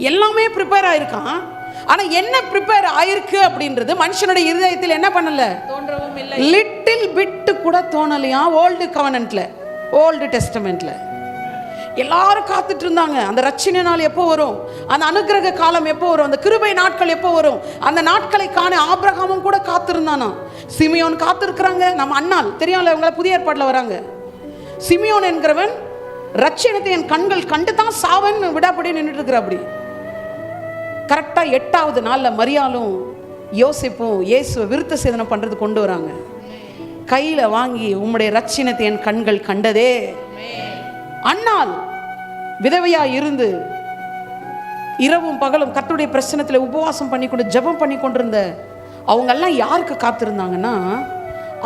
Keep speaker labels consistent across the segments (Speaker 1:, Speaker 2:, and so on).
Speaker 1: எல்லாமே ப்ரிப்பேர் ஆயிருக்கான். ஆனா என்ன ப்ரிப்பேர் ஆயிருக்கு அப்படின்றது மனுஷனுடைய இருதயத்தில் என்ன பண்ணல,
Speaker 2: தோன்றவும் இல்லை.
Speaker 1: லிட்டில் பிட்டு கூட தோணலையா. ஓல்டு கவனன்ட்ல, ஓல்டு டெஸ்டமெண்ட்ல எல்லாரும் காத்துட்டு இருந்தாங்க. அந்த ரட்சணை நாள் எப்போ வரும், அந்த அனுக்கிரக காலம் எப்போ வரும், அந்த கிருபை நாட்கள் எப்போ வரும், அந்த நாட்களை காண ஆபிரகாமும் கூட காத்திருந்தானா. சிமியோன் காத்திருக்கிறாங்க. நம்ம அண்ணால் தெரியும்ல, இவங்கள புதிய ஏற்பாட்டில் வராங்க. சிமியோன் என்கிறவன் ரட்சணத்தை என் கண்கள் கண்டு தான் சாவன் விடாப்படி நின்றுட்டு இருக்கிற. அப்படி கரெக்டா 8வது நாள்ல மரியாளும் யோசிப்பும் இயேசுவை விருத்த சேதனை பண்றது கொண்டு வராங்க. கையில வாங்கி உம்முடைய ரட்சணத்தை என் கண்கள் கண்டதே. அண்ணால் விதவையா இருந்து இரவும் பகலும் கர்த்தருடைய பிரசன்னத்தில் உபவாசம் பண்ணி கொண்டு ஜெபம் பண்ணி கொண்டிருந்த அவங்க எல்லாம் யாருக்கு காத்திருந்தாங்கன்னா,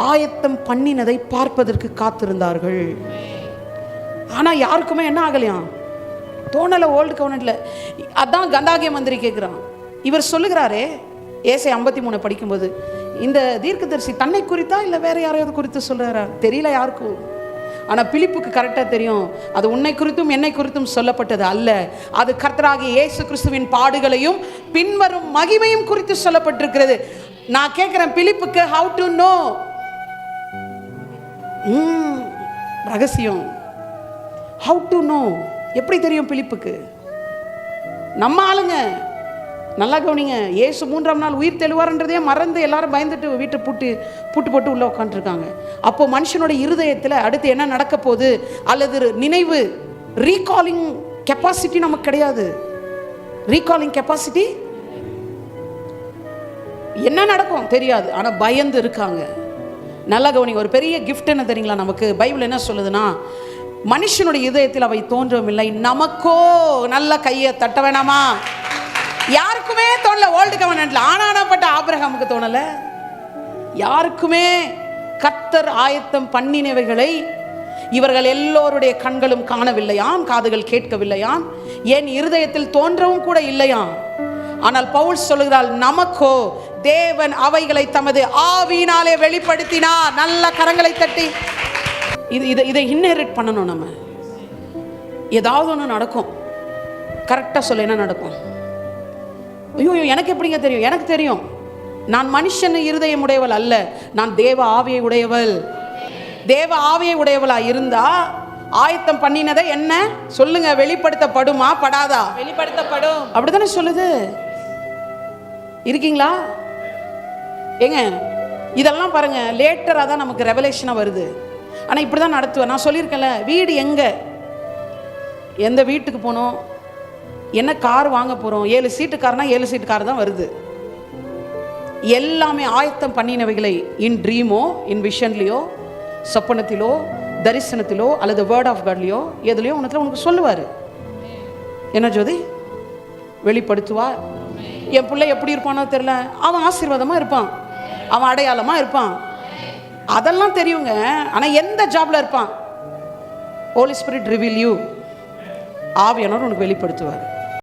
Speaker 1: ஆயத்தம் பண்ணினதை பார்ப்பதற்கு காத்திருந்தார்கள். ஆனா யாருக்குமே என்ன ஆகலையாம், தோணலை. ஓல்டு கவர்னட்ல அதான் கந்தாகிய மந்திரி கேட்குறான். இவர் சொல்லுகிறாரே ஏசாயா 53 படிக்கும்போது, இந்த தீர்க்கதரிசி தன்னை குறித்தா இல்லை வேற யாரையாவது குறித்து சொல்றாரா தெரியல யாருக்கும். ஆனால் பிலிப்புக்கு கரெக்டாக தெரியும், அது உன்னை குறித்தும் என்னை குறித்தும் சொல்லப்பட்டது அல்ல, அது கர்த்தராகிய இயேசு கிறிஸ்துவின் பாடுகளையும் பின்வரும் மகிமையும் குறித்து சொல்லப்பட்டிருக்கிறது. நான் கேட்குறேன் பிலிப்புக்கு, ஹவு டு நோ, ரகசியம், ஹவு டு நோ, எப்படி தெரியும் பிலிப்புக்கு? நம்ம ஆளுங்க நல்லா கவனிங்க, இயேசு 3ஆம் நாள் உயிர் தெழுவார்ன்றதே மறந்து எல்லாரும் பயந்துட்டு வீட்டை பூட்டு போட்டு உள்ள உட்காந்துருக்காங்க. அப்போ மனுஷனோட இருதயத்தில் அடுத்து என்ன நடக்க போகுது அல்லது நினைவு ரீகாலிங் கெப்பாசிட்டி நமக்கு கிடையாது. ரீகாலிங் கெப்பாசிட்டி என்ன நடக்கும் தெரியாது, ஆனால் பயந்து இருக்காங்க. நல்லா கவனிங்க, ஒரு பெரிய கிஃப்ட் என்ன தெரியுங்களா நமக்கு? பைபிள் என்ன சொல்லுதுன்னா, மனுஷனுடைய இதயத்தில் அவை தோன்றவும் இல்லை, நமக்கோ நல்ல கையை தட்ட வேணாமா? யாருக்குமே தோணல ஓல்டு கவர்னன்ட்ல. ஆனானப்பட்ட ஆபிரகாமுக்கு தோணல. யாருக்குமே கர்த்தர் ஆயத்தம் பண்ணினவைகளை இவர்கள் எல்லோருடைய கண்களும் காணவில்லையாம், காதுகள் கேட்கவில்லையாம், என் இருதயத்தில் தோன்றவும் கூட இல்லையாம். ஆனால் பவுல் சொல்லுகிறாள், நமக்கோ தேவன் அவைகளை தமது ஆவியினாலே வெளிப்படுத்தினார். நல்ல கரங்களை தட்டி இதை இன்ஹெரிட் பண்ணணும். நம்ம ஏதாவது ஒன்று நடக்கும், கரெக்டாக சொல்ல என்ன நடக்கும்? ஐயோ எனக்கு எப்படிங்க தெரியும்? எனக்கு தெரியும், நான் மனுஷன் இருதயம் உடையவள் அல்ல, நான் தேவ ஆவியை உடையவள். தேவ ஆவியை உடையவளா இருந்தா ஆயத்தம் பண்ணினதை என்ன சொல்லுங்க, வெளிப்படுத்தப்படுமா படாதா?
Speaker 2: வெளிப்படுத்தப்படும்.
Speaker 1: அப்படித்தானே சொல்லுது. இருக்கீங்களா ஏங்க? இதெல்லாம் பாருங்க, லேட்டராக தான் நமக்கு ரெவலேஷனாக வருது. ஆனால் இப்படி தான் நடத்துவேன். நான் சொல்லியிருக்கேன்ல, வீடு எங்கே, எந்த வீட்டுக்கு போனோம், என்ன கார் வாங்க போகிறோம், 7 சீட்டு கார்னா 7 சீட்டு கார் தான் வருது. எல்லாமே ஆயத்தம் பண்ணினவைகளை இன் ட்ரீமோ, இன் விஷன்லையோ, சொப்பனத்திலோ, தரிசனத்திலோ அல்லது வேர்ட் ஆஃப் காட்லையோ எதுலையோ உனக்கு உனக்கு சொல்லுவார். என்ன ஜோதி வெளிப்படுத்துவார். என் பிள்ளை எப்படி இருப்பானோ தெரியல, அவன் ஆசீர்வாதமாக இருப்பான், அவன் அடையாளமாக இருப்பான், அதெல்லாம் தெரியுங்க. ஆனால் எந்த ஜாப்ல இருப்பான், ஹோலி ஸ்பிரிட் ரிவீல் யூ, ஆவியானவர் உனக்கு வெளிப்படுத்துவார்.